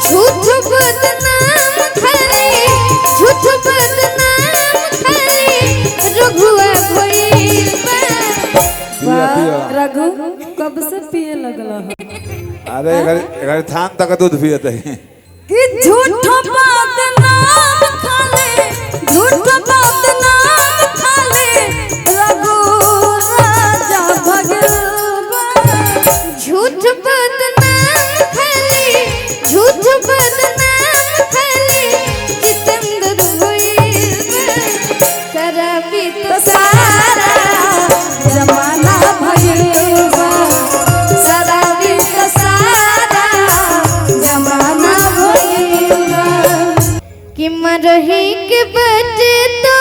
झूठ बदनाम खाली झूठ बदनाम खाली रघुआ भइल बा। रघु कब से पिए लगला? अरे घर थान तक दूध पियत है कि झूठ बदनाम खाली झूठ बदनाम खाली रघु राजा भइल बा। झूठ बदनाम खाली झूठ बदनाम खाली जितेंद्र भइल बा। शराबी तो सारा जमाना भइल बा। शराबी तो सारा जमाना भइल बा। कि मरही के बजे तो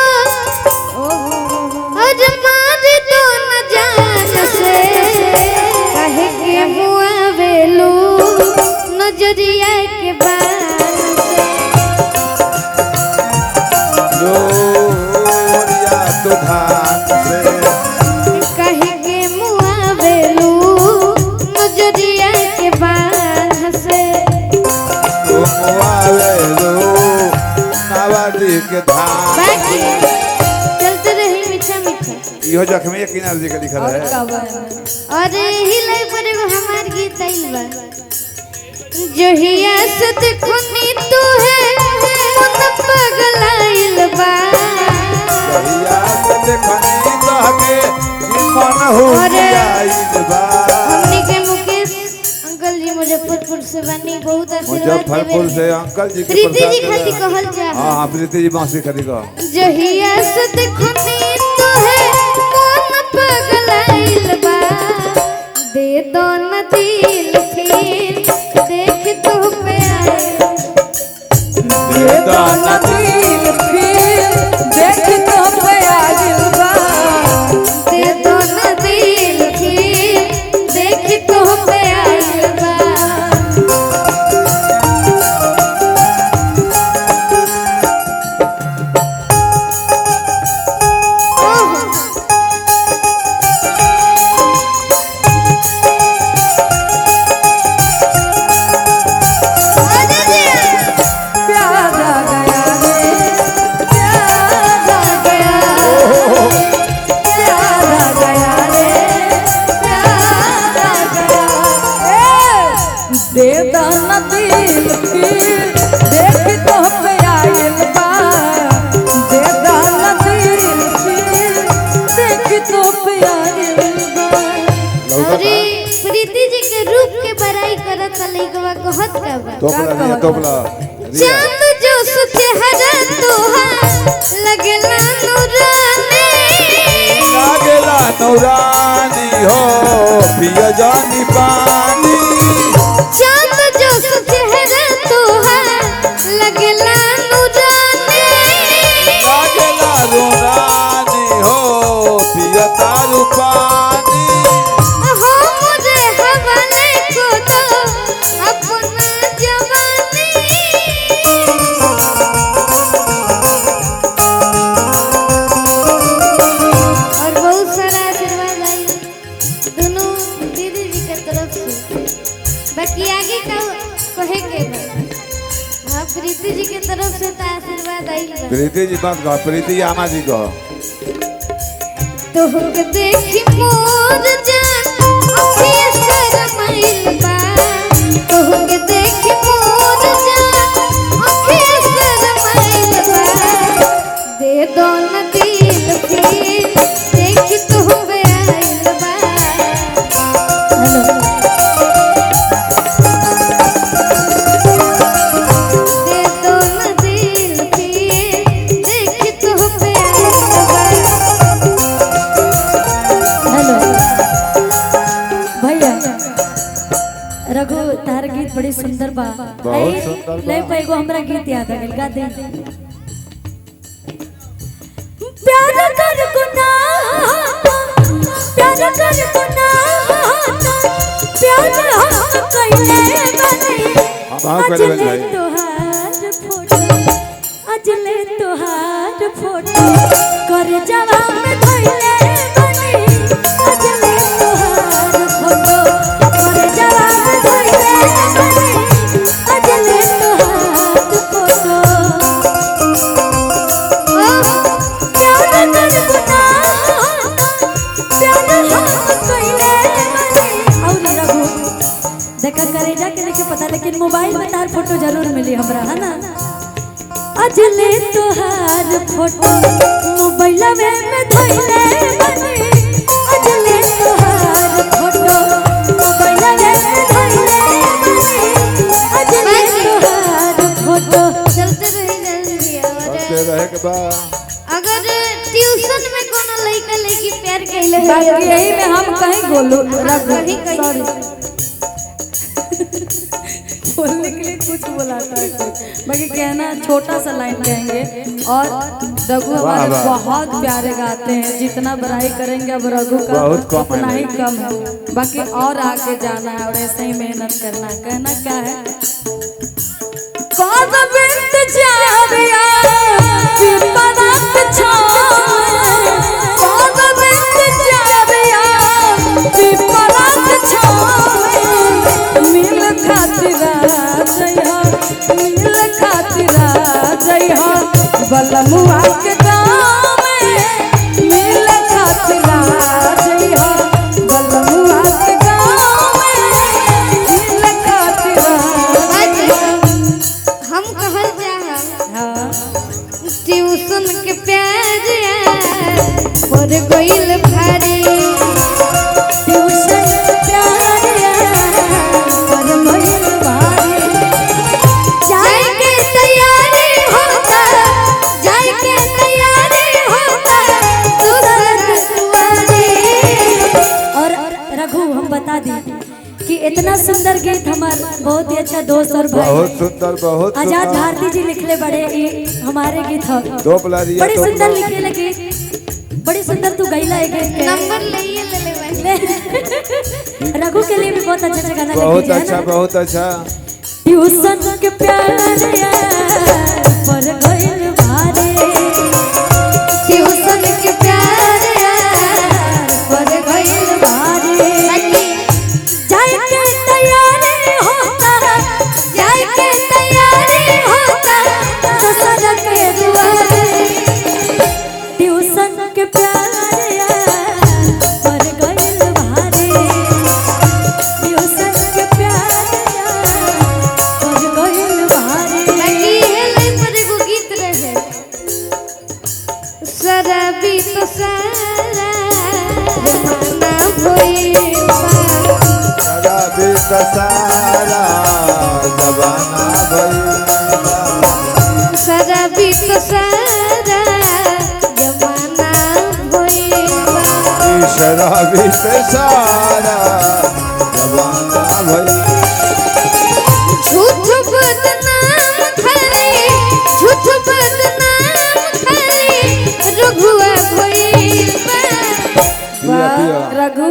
और मार दो न जान से कहे के हुआ वेलू नजरिया के बाल से। लोरिया तो धान से कहे के मुआ वेलू नजरिया के बाल से। आवे लो नावादी के धान। बाकी चलते रही मीठा मीठा इहो जख्मी किनार जी का लिखल है। और हिलाई पर एगो हमार गीत आइल बा। जहिया से देखनी तू है मन पगलाइल बा। जहिया से देखनी तहके मन हो जाइल बा। हमनी के मुकेश अंकल जी मुजफ्फरपुर से बनी बहुत आशीर्वाद मुजफ्फरपुर से अंकल जी के प्रीति जी खाती कहल जा। हां प्रीति जी मौसी खाती कह। जहिया से देखनी तू है मन पगलाइल बा। दे दो न दिल फिर देख तू पे आए। दे दो न दिल फिर देख तो पे आइल बा। दे दो न दिल फिर देख तू पे आइल बा। ओहो प्यारा गया रे प्यारा गया प्यारा गया रे प्यारा गया। दे दो न दिल फिर देख तो पे आइल बा। दे दो न दिल फिर देख तो पे आइल बा। अरे प्रीति जी के रूप के बड़ाई करत लइकवा कहत का बा। तोपला चांद जो सुचेहरा तोहार लगेला नूरानी। लागेला नौरानी हो पिया जानी पानी। चांद जो सुचेहरा तोहार लगेला नूरानी। लागेला नौरानी हो पिया तारू पानी। हो मुझे हवाले को दो अपना जवानी। और बहुत सारा आशीर्वाद आई दोनों दीदी जी के तरफ से। बाकी आगे का कहे के बा। हाँ प्रीति जी के तरफ से तो आशीर्वाद आई बा। प्रीति जी बात कह प्रीति आमा जी कह। तो के देखी मोर जान अखिया शरमाइल बा। तो के देखी मोर जान अखिया शरमाइल बा। दे दो न दिल फिर देख तू पे आइल बा। हेलो दे दो न दिल फिर देख तू पे आइल बा। हेलो भैया रघु तार गीत बड़ी सुंदर बा। बहुत सुंदर बा। ले पैगो हमरा गीत याद आ गेल गा दे। प्यार कर गुनाह प्यार कर गुनाह प्यार हम कइले बनी। हम कइले बनी भाई। अजले तोहार फोटो कर जवाब में धइले बनी। अजले तोहार फोटो कर जवाब में धइले बनी। अजले लेकिन मोबाइल में तार फोटो जरूर मिली हमरा, है ना। अजले तोहार फोटो मोबाइल में धइले बनी, अजले तोहार फोटो मोबाइल में धइले बनी, अजले तोहार फोटो। चलते रहे के बाद अगर ट्यूशन में कोनो लड़का लड़की प्यार कैले बाकी यही में हम कहीं बोलो सॉरी बोलने के लिए कुछ बुलाता है कुछ, बाकी कहना छोटा सा लाइन कहेंगे। और रघु हमारे बहुत प्यारे गाते हैं, जितना बड़ाई करेंगे अब रघु का उतना ही कम है, बाकी और आगे जाना है और ऐसे ही मेहनत करना है। कहना क्या है, बलमुआ के गाँव में मिल खातिरा जइहा, बलमुआ के गाँव में मिल खातिरा जइहा। हम कहल चाहब हाँ ट्यूशन के प्यार पर गइल भारी, ट्यूशन के प्यार पर गइल भारी, जाए के तैयारी होता, जाए के तैयारी होता दूसर दुआरी। और रघु हम बता दें कि इतना सुंदर गीत हमारे बहुत ही अच्छा दोस्त और भाई बहुत सुंदर, बहुत आजाद सुंदर। भारती जी लिखले बड़े हमारे गीत हो दो पलारिया बड़ी सुंदर लिखे लगे, बड़ी सुंदर तू गईला है गीत के। नंबर ले ले रघु के लिए भी बहुत अच्छा अच्छा गाना बहुत लिखी है अच्छा, ना। बहुत अच्छा। ट्यूशन के प्यार पर गइल भारी, ट्यूशन के प्यार पर गइल भारी, भारी, जाए के तैयारी होता, जाए के तैयारी होता दूसर के दुआरे, ट्यूशन के प्यार पर गइल भारी, ट्यूशन के प्यार पर गइल भारी। बाकी हेले पर एगो गीत रहे, शराबी तो सारा जमाना भइल बा, सारा विश्व सारा जमाना भइल, शराबी तो सारा जमाना भइल बा, सारा विश्व सारा जमाना भइल। झूठ बदनाम खाली, झूठ बदनाम खाली रघुआ भइल बा। पिया पिया, रघु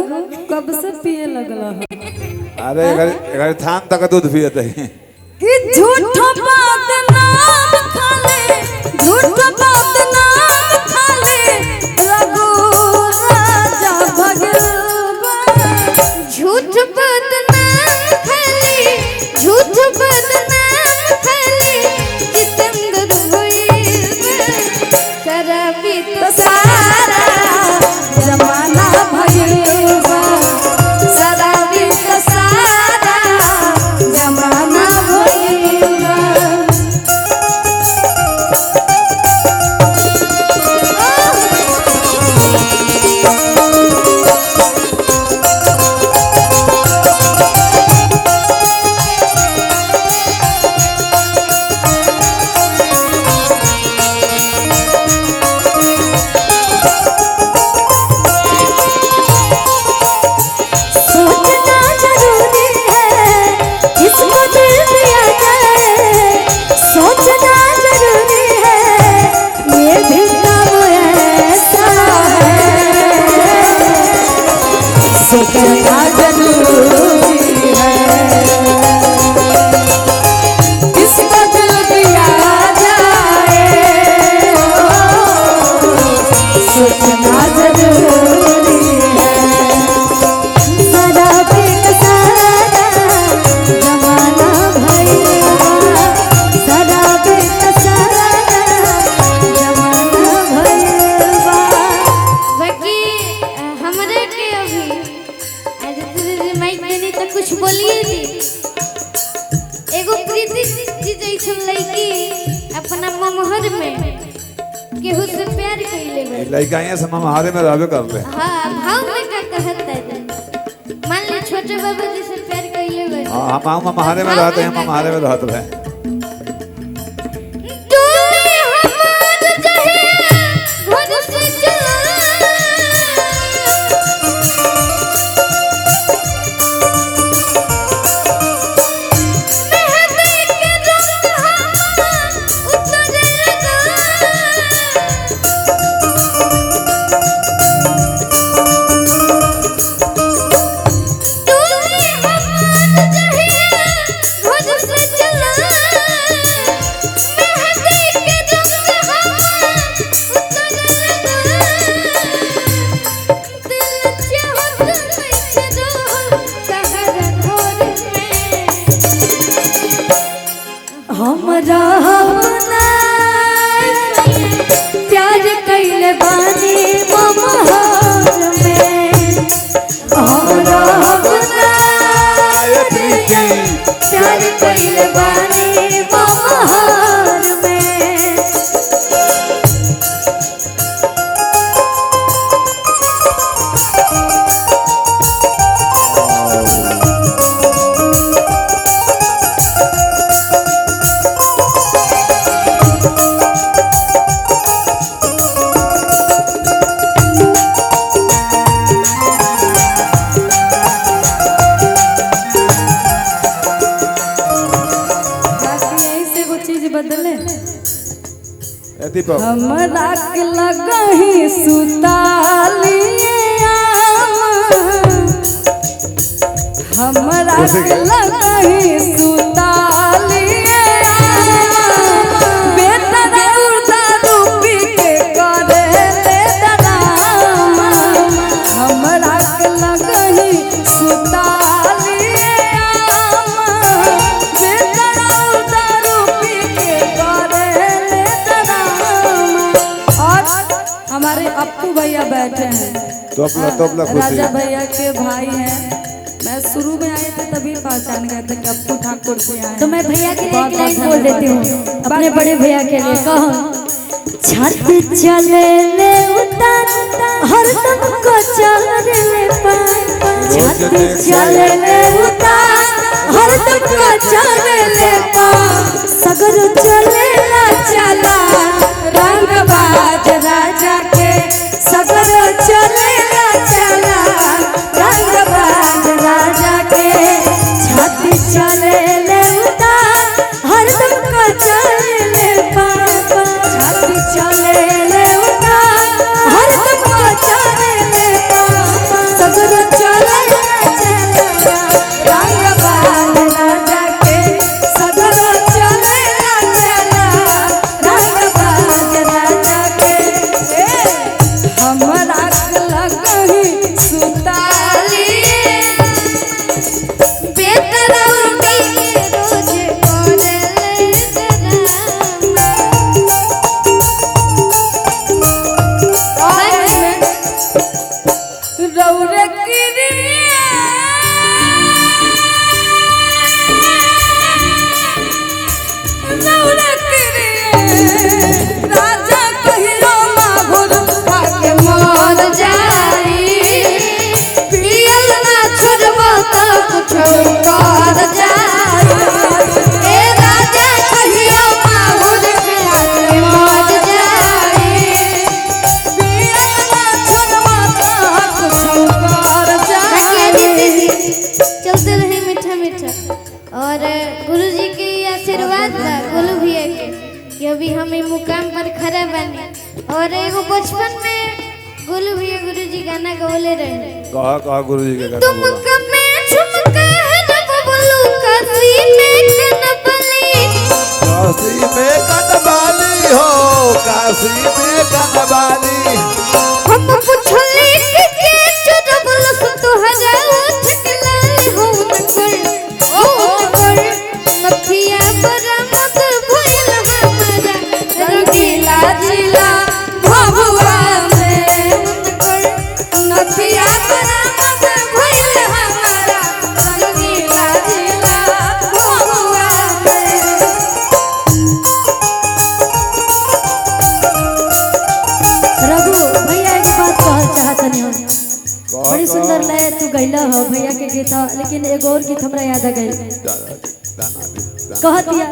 कब से पिए लगला है? अरे एकर थान तक दूध पियत है। कि झूठ बात नाम खाले, झूठ बात नाम खाले, रघु राजा भगवान। झूठ बदनाम खाली, झूठ बदनाम खाली जितेंद्र भइल बा, शराबी तो सारा जमाना भइल बा, शराबी का सारा जमाना भइल बा। ऐसा लड़की अपना ममहर में केहू से प्यार कइले बा लड़का यहाँ से ममहारे में रहबे कर ले। हां भाव में का कहत है मान ले छोटे बाबू जी से प्यार कइले बा हाँ हम ममहारे में रहते हैं, ममहारे में रहते हैं। डोली हमार जहिया घर से चला मेहंदी के रंग हमार उतरे लगा डोली हमार जहिया घर से चला मेहंदी के रंग हमार उतरे लगा दिल चाहत में रो कहर घोर में हमरा अपना प्यार कइले बानी ममहार में हमरा अपना प्यार कइले बानी ममहार में बाकी यही से वो चीज बदले दीपक हमरा के लगही सुतालिए हमरा के लगही सुतालिए बेटा उड़ता रूपी के करे ले डरामा हमरा के लगही सुतालिए बेटा उड़ता रूपी के करे ले डरामा। और हमारे अप्पू भैया बैठे हैं, तो अपना खुशी राजा भैया के भाई हैं। मैं शुरू में आए थे तभी पहचान गए थे कि अप्पू ठाकुर जी आए। तो मैं भैया के लिए एक लाइन बहुत बोल देती हूँ अपने बड़े भैया के लिए कहो छत चले ले उतार हर दम को चले ले पार छत चले ले उतार हर दम को चले ले पार सगर चले ला चला रंग बाज राजा के सगर चले ला चला रंग बाज राजा के छत चले ले उतार हर दम को चले ले पार छत चले ले उतार हर दम को चले ले पार सगर चले ला चला रंग बाज राजा के सगर चले ला चला रंग बाज राजा के हमरा लगही सुताली बेतरा उठी रोज करे ले रौरे किरिया रौरे किरिया राजा कहियो माघुर खाके मर जाई पियल ना छोड़बो तो कुछ कर जाई ए राजा कहियो माहुर खा के मर जाई चलते रहे मीठा मीठा। और गुरुजी के आशीर्वाद था गोलू भैया के कि अभी हम ई मुकाम पर खड़ा बने। और एगो बचपन में गोलू भैया गुरुजी गाना गवले रहे कहा गुरुजी के गाना तुम बोला। कमे झुमका है न बबलू काशी में कनबली काशी में कनबाली हो, काशी में कनबाली। हम पुछले के चुरबलस तोहरा उठ के लाल हो नकर नथिया बरामद भइल हमारा रंगीला जिला भभुआ में नकर नथिया बरामद भइल हमारा गीत था, लेकिन एगो और गीत हमरा याद आ गई। कह दिया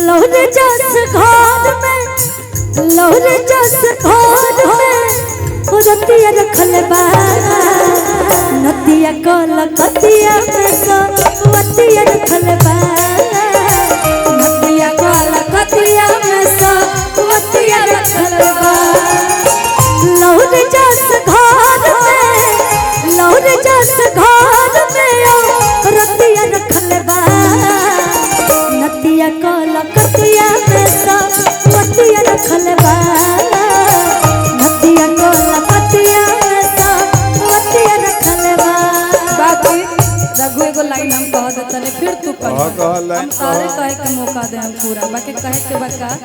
लौरे जस घर में, लौरे जस घर में रतिया रखल बा, नतिया कलकतिया में सवतिया रखल बा, नतिया कलकतिया में सवतिया रखल बा। लौरे जस घर में, लौरे जस घर में रतिया रखल बा, नतिया कलकतिया में सवतिया रखल बा, नतिया कलकतिया में सवतिया रखल बा। बाकी रघु एगो लाइन हम कह देतने, फिर तू कह। हम तारे कहे के मौका दे हम पूरा, बाकी कहे के बका